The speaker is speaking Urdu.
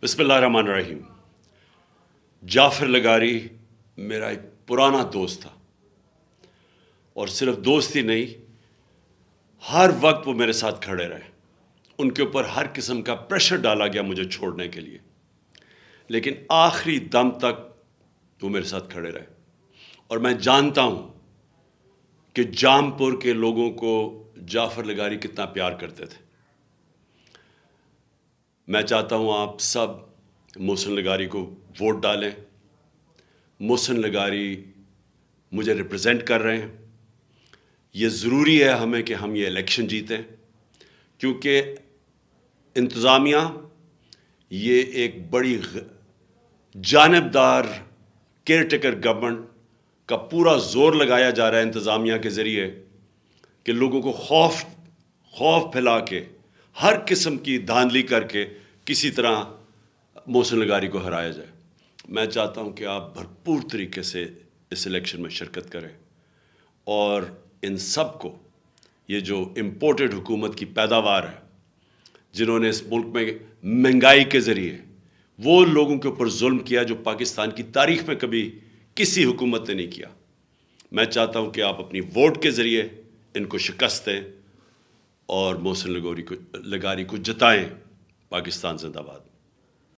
بسم اللہ الرحمن الرحیم۔ جعفر لغاری میرا ایک پرانا دوست تھا، اور صرف دوست ہی نہیں، ہر وقت وہ میرے ساتھ کھڑے رہے۔ ان کے اوپر ہر قسم کا پریشر ڈالا گیا مجھے چھوڑنے کے لیے، لیکن آخری دم تک وہ میرے ساتھ کھڑے رہے۔ اور میں جانتا ہوں کہ جام پور کے لوگوں کو جعفر لغاری کتنا پیار کرتے تھے۔ میں چاہتا ہوں آپ سب محسن لغاری کو ووٹ ڈالیں۔ محسن لغاری مجھے ریپرزینٹ کر رہے ہیں۔ یہ ضروری ہے ہمیں کہ ہم یہ الیکشن جیتیں، کیونکہ انتظامیہ یہ ایک بڑی جانبدار کیئر ٹیکر گورنمنٹ کا پورا زور لگایا جا رہا ہے انتظامیہ کے ذریعے کہ لوگوں کو خوف پھیلا کے، ہر قسم کی دھاندلی کر کے کسی طرح محسن لغاری کو ہرایا جائے۔ میں چاہتا ہوں کہ آپ بھرپور طریقے سے اس الیکشن میں شرکت کریں، اور ان سب کو یہ جو امپورٹڈ حکومت کی پیداوار ہے، جنہوں نے اس ملک میں مہنگائی کے ذریعے وہ لوگوں کے اوپر ظلم کیا جو پاکستان کی تاریخ میں کبھی کسی حکومت نے نہیں کیا، میں چاہتا ہوں کہ آپ اپنی ووٹ کے ذریعے ان کو شکست دیں اور محسن لغاری کو جتائیں۔ پاکستان زندہ باد۔